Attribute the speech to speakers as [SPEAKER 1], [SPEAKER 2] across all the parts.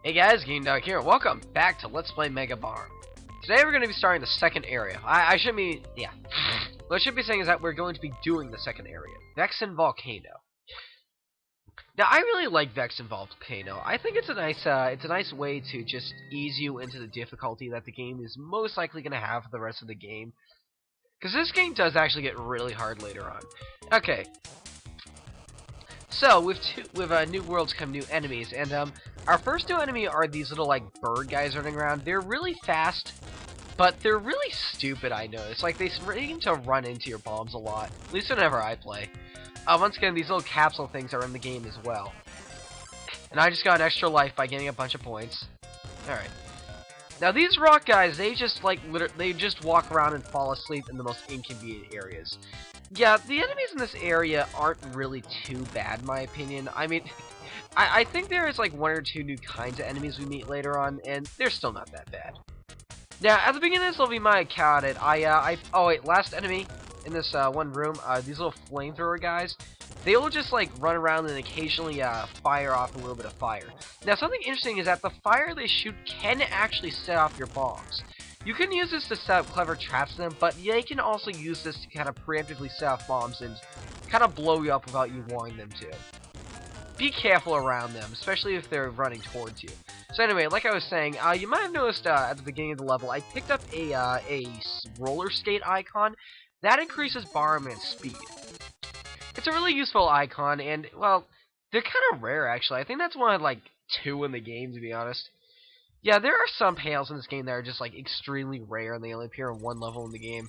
[SPEAKER 1] Hey guys, GameDog here. Welcome back to Let's Play Mega Bomb. Today we're going to be starting the second area. I should be, what I should be saying is that we're going to be doing the second area, Vexen Volcano. Now, I really like Vexen Volcano. I think it's a nice way to just ease you into the difficulty that the game is most likely going to have for the rest of the game. Because this game does actually get really hard later on. Okay. So, with new worlds come new enemies, and our first new enemy are these little, like, bird guys running around. They're really fast, but they're really stupid, I noticed. Like, they seem to run into your bombs a lot, at least whenever I play. Once again, these little capsule things are in the game as well. And I just got an extra life by getting a bunch of points. Alright. Now, these rock guys, they just, like, they just walk around and fall asleep in the most inconvenient areas. Yeah, the enemies in this area aren't really too bad, in my opinion. I mean, I think there is like one or two new kinds of enemies we meet later on, and they're still not that bad. Now, at the beginning of this level, you might have counted. Oh wait, last enemy in this one room, these little flamethrower guys, they will just like run around and occasionally fire off a little bit of fire. Now, something interesting is that the fire they shoot can actually set off your bombs. You can use this to set up clever traps in them, but they can also use this to kind of preemptively set off bombs and kind of blow you up without you wanting them to. Be careful around them, especially if they're running towards you. So anyway, like I was saying, you might have noticed at the beginning of the level, I picked up a roller skate icon. That increases Bomberman's speed. It's a really useful icon, and, well, they're kind of rare, actually. I think that's one of, like, 2 in the game, to be honest. Yeah, there are some panels in this game that are just, like, extremely rare, and they only appear in one level in the game.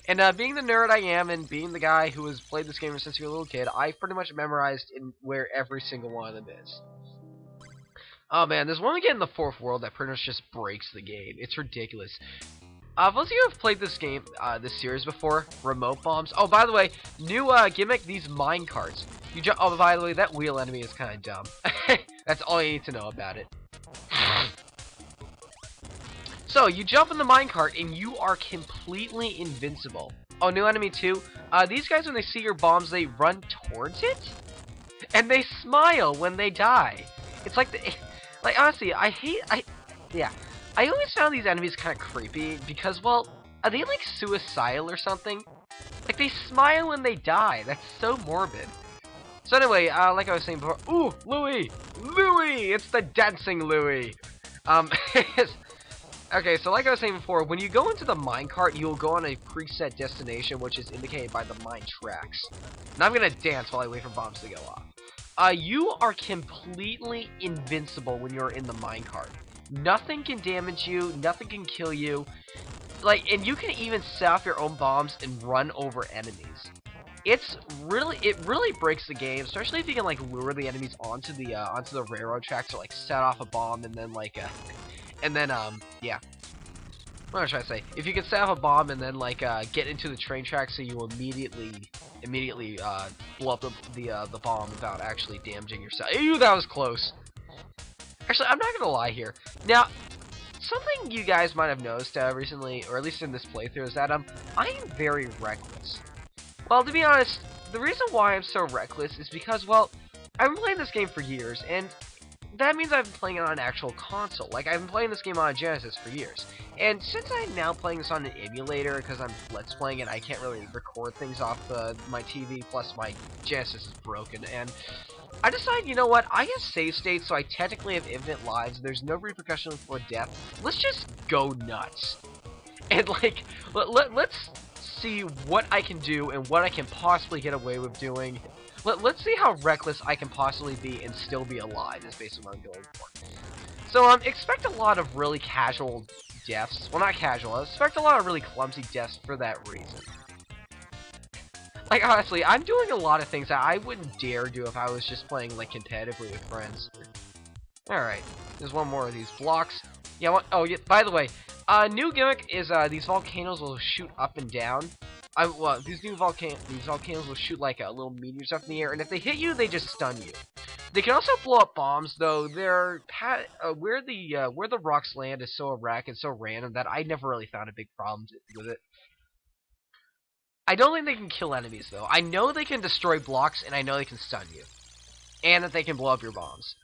[SPEAKER 1] And, being the nerd I am, and being the guy who has played this game since he was a little kid, I pretty much memorized where every single one of them is. Oh, man, there's one we get in the 4th world that pretty much just breaks the game. It's ridiculous. Most of you have played this game, this series before, remote bombs. Oh, by the way, new, gimmick, these mine carts. Oh, by the way, that wheel enemy is kind of dumb. That's all you need to know about it. So, you jump in the minecart, and you are completely invincible. Oh, new enemy too. These guys, when they see your bombs, they run towards it? And they smile when they die. It's like, like, honestly, I always found these enemies kind of creepy, because, well, are they, like, suicidal or something? Like, they smile when they die. That's so morbid. So anyway, like I was saying before, ooh, Louie! Louie! It's the dancing Louie! Okay, so like I was saying before, when you go into the minecart, you'll go on a preset destination, which is indicated by the mine tracks. And I'm gonna dance while I wait for bombs to go off. You are completely invincible when you're in the minecart. Nothing can damage you, nothing can kill you. Like, and you can even set off your own bombs and run over enemies. It really breaks the game, especially if you can like lure the enemies onto the railroad tracks or like set off a bomb and then like yeah. What was I trying to say? If you can set off a bomb and then like get into the train tracks, so you immediately blow up the bomb without actually damaging yourself. Ew, that was close. Actually, I'm not gonna lie here. Now, something you guys might have noticed recently, or at least in this playthrough, is that I am very reckless. Well, to be honest, the reason why I'm so reckless is because, well, I've been playing this game for years, and that means I've been playing it on an actual console. Like, I've been playing this game on a Genesis for years. And since I'm now playing this on an emulator, because I'm Let's Playing it, I can't really record things off my TV, plus my Genesis is broken, and I decided, you know what, I have save states, so I technically have infinite lives, there's no repercussion for death. Let's just go nuts. And, like, let's see what I can do and what I can possibly get away with doing. Let's see how reckless I can possibly be and still be alive, is basically what I'm going for. So, expect a lot of really casual deaths. Well, not casual. Expect a lot of really clumsy deaths for that reason. Like, honestly, I'm doing a lot of things that I wouldn't dare do if I was just playing, like, competitively with friends. Alright, there's one more of these blocks. Yeah, oh, yeah, by the way, new gimmick is, these volcanoes will shoot up and down. Well, these volcanoes will shoot like little meteors up in the air, and if they hit you, they just stun you. They can also blow up bombs, though. They're where the rocks land is so erratic and so random that I never really found a big problem with it. I don't think they can kill enemies, though. I know they can destroy blocks, and I know they can stun you, and that they can blow up your bombs.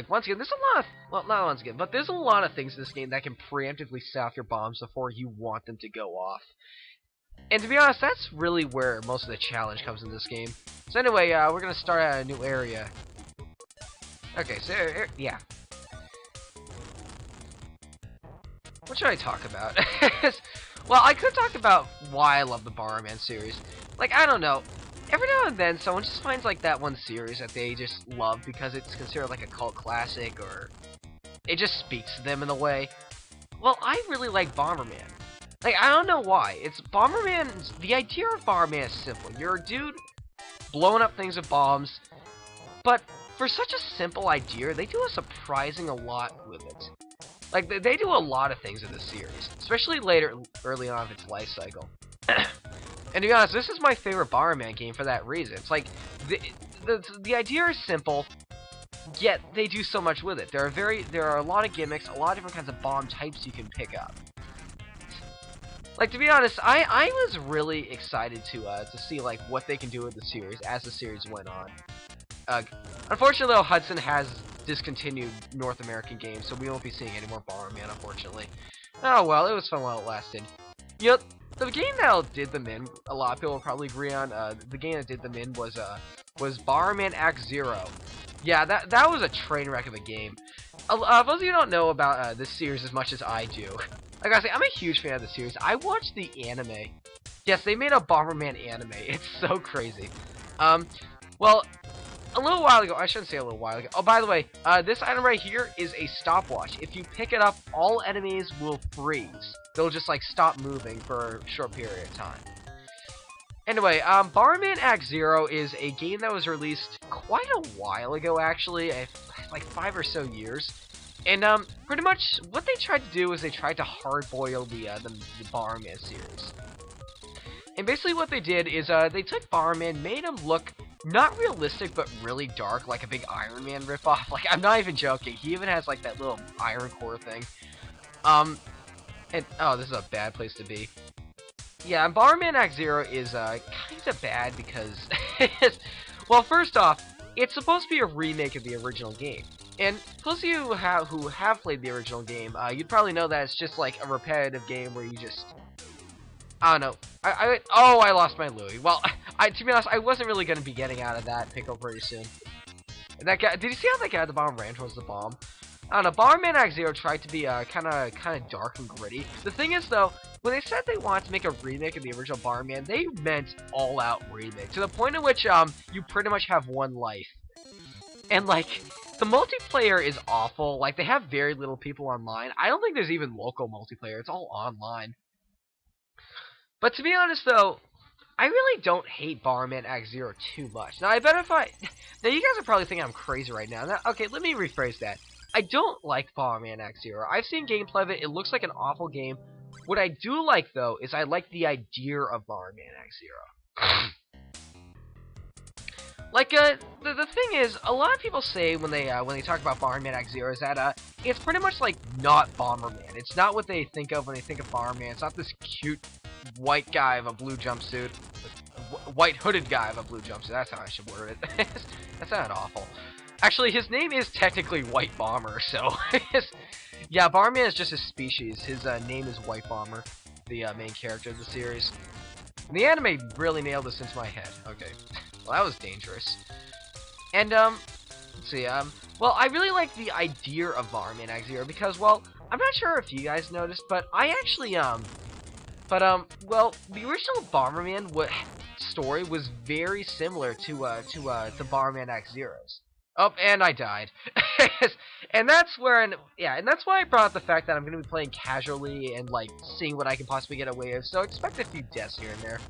[SPEAKER 1] once again, there's a lot of, well, not once again, but there's a lot of things in this game that can preemptively set off your bombs before you want them to go off. And to be honest, that's really where most of the challenge comes in this game. So anyway, we're gonna start at a new area. Okay, so, yeah. What should I talk about? Well, I could talk about why I love the Bomberman series. Like, I don't know. Every now and then, someone just finds, like, that one series that they just love because it's considered, like, a cult classic, or it just speaks to them in a way. Well, I really like Bomberman. Like, I don't know why. It's Bomberman, the idea of Bomberman is simple. You're a dude blowing up things with bombs, but for such a simple idea, they do a surprising a lot with it. Like, they do a lot of things in this series, especially early on in its life cycle. And to be honest, this is my favorite Bomberman game for that reason. It's like, the idea is simple, yet they do so much with it. There are a lot of gimmicks, a lot of different kinds of bomb types you can pick up. Like, to be honest, I was really excited to see, like, what they can do with the series as the series went on. Unfortunately, though, Hudson has discontinued North American games, so we won't be seeing any more Bomberman, unfortunately. Oh well, it was fun while it lasted. You know, the game that did them in, a lot of people will probably agree on, the game that did them in was Bomberman Act Zero. Yeah, that was a train wreck of a game. Most of you don't know about this series as much as I do. Like I say, I'm a huge fan of the series. I watched the anime. Yes, they made a Bomberman anime. It's so crazy. Well, a little while ago, I shouldn't say a little while ago. Oh, by the way, this item right here is a stopwatch. If you pick it up, all enemies will freeze. They'll just, like, stop moving for a short period of time. Anyway, Bomberman Act Zero is a game that was released quite a while ago, actually, like 5 or so years. And, pretty much, what they tried to do is they tried to hard-boil the Bomberman series. And basically what they did is, they took Bomberman, made him look not realistic, but really dark, like a big Iron Man ripoff. Like, I'm not even joking. He even has, like, that little iron core thing. And, oh, this is a bad place to be. Yeah, Bomberman Act Zero is, kinda bad because, well, first off, it's supposed to be a remake of the original game. And those of you who have played the original game, you'd probably know that it's just, like, a repetitive game where you just, I don't know. Oh, I lost my Louis. Well, to be honest, I wasn't really going to be getting out of that pickle pretty soon. That guy, did you see how that guy at the bottom ran towards the bomb? I don't know, Bomberman Act Zero tried to be kind of dark and gritty. The thing is, though, when they said they wanted to make a remake of the original Bomberman, they meant all-out remake, to the point in which you pretty much have one life. And, like, the multiplayer is awful. Like, they have very little people online. I don't think there's even local multiplayer. It's all online. But to be honest, though, I really don't hate Bomberman Act Zero too much. Now, I bet if I... Now, you guys are probably thinking I'm crazy right now. Okay, let me rephrase that. I don't like Bomberman Act Zero. I've seen gameplay of it. It looks like an awful game. What I do like, though, is I like the idea of Bomberman Act Zero. Like, the thing is, a lot of people say when they talk about Bomberman Act Zero is that, it's pretty much like not Bomberman. It's not what they think of when they think of Bomberman. It's not this cute white guy of a blue jumpsuit. White hooded guy of a blue jumpsuit. That's how I should word it. That sounded awful. Actually, his name is technically White Bomber, so... yeah, Bomberman is just his species. His name is White Bomber, the main character of the series. And the anime really nailed this into my head. Okay. Well, that was dangerous. And, let's see, well, I really like the idea of Bomberman Act Zero because, well, I'm not sure if you guys noticed, but I actually, well, the original Bomberman story was very similar to the Bomberman Act Zero's. Oh, and I died. And that's where, yeah, and that's why I brought up the fact that I'm going to be playing casually and, like, seeing what I can possibly get away with, so expect a few deaths here and there.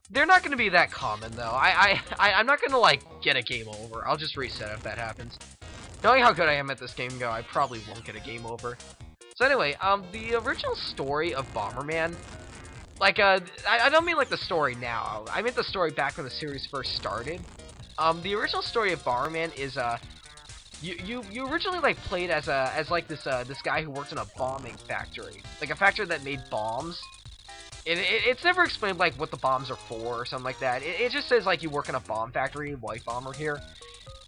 [SPEAKER 1] They're not going to be that common, though. I'm not going to, like, get a game over. I'll just reset if that happens. Knowing how good I am at this game, I probably won't get a game over. So anyway, the original story of Bomberman, like, I don't mean, like, the story now. I meant the story back when the series first started. The original story of Bomberman is, you originally, like, played as like, this guy who worked in a bombing factory. Like, a factory that made bombs. And it's never explained, like, what the bombs are for or something like that. It just says, like, you work in a bomb factory, White Bomber here.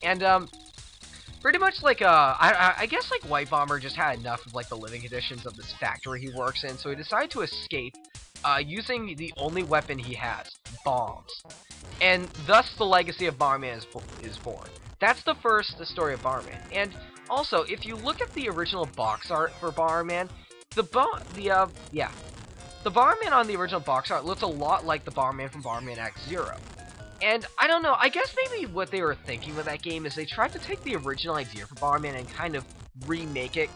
[SPEAKER 1] And, Pretty much like I guess like White Bomber just had enough of like the living conditions of this factory he works in, so he decided to escape using the only weapon he has, bombs. And thus the legacy of Bomberman is born. That's the first story of Bomberman. And also, if you look at the original box art for Bomberman, the Bomberman on the original box art looks a lot like the Bomberman from Bomberman X Zero. And I don't know, I guess maybe what they were thinking with that game is they tried to take the original idea for Bomberman and kind of remake it,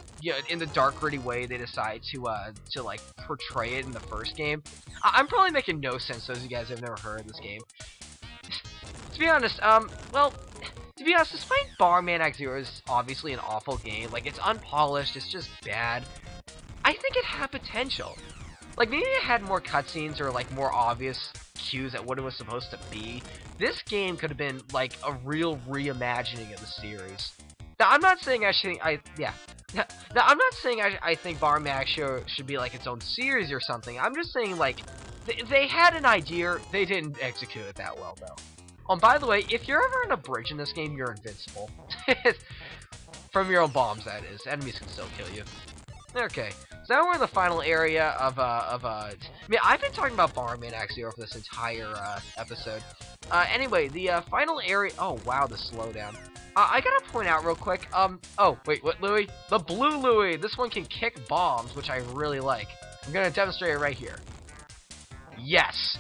[SPEAKER 1] in the dark, gritty way they decided to like portray it in the first game. I'm probably making no sense, those of you guys have never heard of this game. To be honest, despite Bomberman X Zero is obviously an awful game, like it's unpolished, it's just bad. I think it had potential. Like maybe it had more cutscenes or like more obvious cues at what it was supposed to be. This game could have been like a real reimagining of the series. Now I'm not saying I think Bomberman should be like its own series or something. I'm just saying like they had an idea, they didn't execute it that well though. Oh, and by the way, if you're ever in a bridge in this game, you're invincible. From your own bombs, that is. Enemies can still kill you. Okay, so now we're in the final area of I mean, I've been talking about Bomberman X Zero for this entire episode. Anyway, the final area. Oh wow, the slowdown. I gotta point out real quick. Oh wait, what Louie? The blue Louie. This one can kick bombs, which I really like. I'm gonna demonstrate it right here. Yes.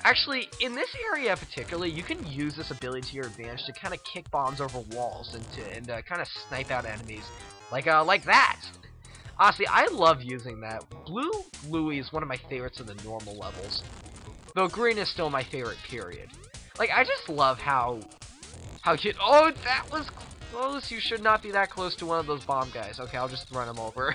[SPEAKER 1] Actually, in this area particularly, you can use this ability to your advantage to kind of kick bombs over walls and kind of snipe out enemies, like that. Honestly, I love using that. Blue Louie is one of my favorites of the normal levels, though green is still my favorite. Period. Like I just love how you. Oh, that was close. You should not be that close to one of those bomb guys. Okay, I'll just run them over.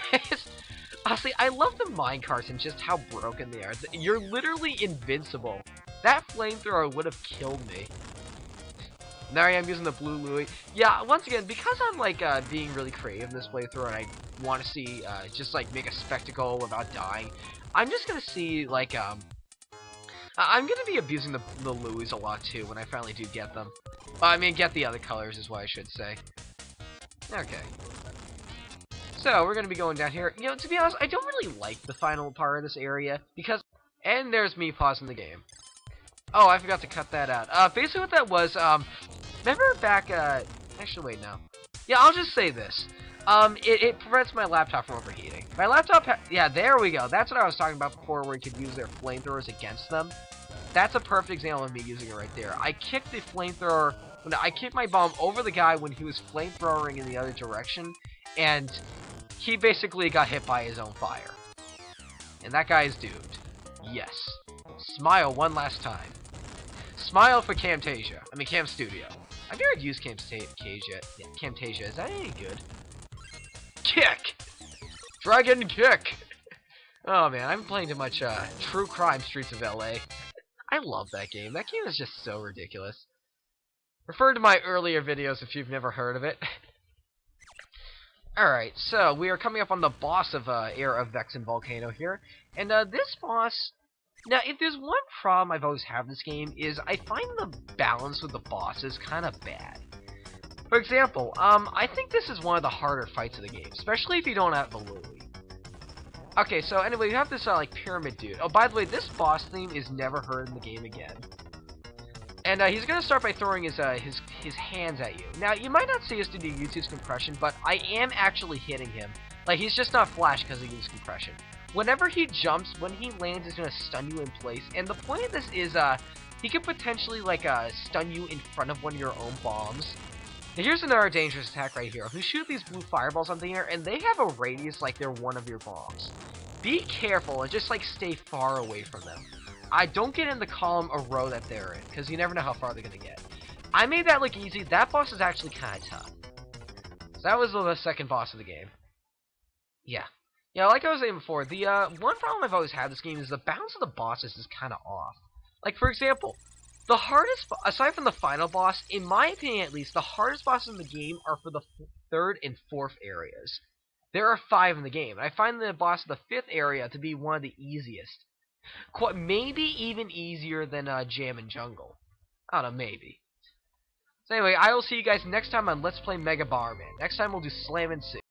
[SPEAKER 1] Honestly, I love the minecarts and just how broken they are. You're literally invincible. That flamethrower would have killed me. Now I am using the blue Louie. Yeah, once again, because I'm like being really creative in this playthrough and I want to see just like make a spectacle without dying, I'm just gonna see like I'm gonna be abusing the Louis a lot too when I finally do get them. I mean, get the other colors is what I should say. Okay. So, we're going to be going down here. You know, to be honest, I don't really like the final part of this area, because... And there's me pausing the game. Oh, I forgot to cut that out. Basically what that was, remember back, actually, wait, no. Yeah, I'll just say this. It prevents my laptop from overheating. My laptop, yeah, there we go. That's what I was talking about before, where you could use their flamethrowers against them. That's a perfect example of me using it right there. I kicked the flamethrower... I kicked my bomb over the guy when he was flamethrowering in the other direction, and... he basically got hit by his own fire. And that guy is doomed. Yes. Smile one last time. Smile for Camtasia. I mean, Cam Studio. I've never used Camtasia. Yeah, Camtasia. Is that any good? Kick! Dragon kick! Oh man, I'm playing too much True Crime Streets of LA. I love that game. That game is just so ridiculous. Refer to my earlier videos if you've never heard of it. Alright, so we are coming up on the boss of Heir of Vexen Volcano here. And this boss... Now, if there's one problem I've always had in this game, is I find the balance with the bosses kind of bad. For example, I think this is one of the harder fights of the game, especially if you don't have the Louie. Okay, so anyway, you have this, like, pyramid dude. Oh, by the way, this boss theme is never heard in the game again. And he's gonna start by throwing his hands at you. Now, you might not see us due to YouTube's compression, but I am actually hitting him. Like, he's just not flash because of use compression. Whenever he jumps, when he lands, he's gonna stun you in place. And the point of this is, he could potentially, like, stun you in front of one of your own bombs. Now, here's another dangerous attack right here. If you shoot these blue fireballs on the air, and they have a radius like they're one of your bombs. Be careful and just, like, stay far away from them. I don't get in the column or row that they're in, because you never know how far they're going to get. I made that look easy. That boss is actually kind of tough. So that was the second boss of the game. Yeah. Yeah, like I was saying before, the one problem I've always had with this game is the balance of the bosses is kind of off. Like, for example, the hardest, aside from the final boss, in my opinion at least, the hardest bosses in the game are for the third and fourth areas. There are 5 in the game, and I find the boss of the 5th area to be one of the easiest. Maybe even easier than Jam and Jungle. I don't know, maybe. So anyway, I will see you guys next time on Let's Play Mega Bomberman. Next time we'll do Slam and Sue.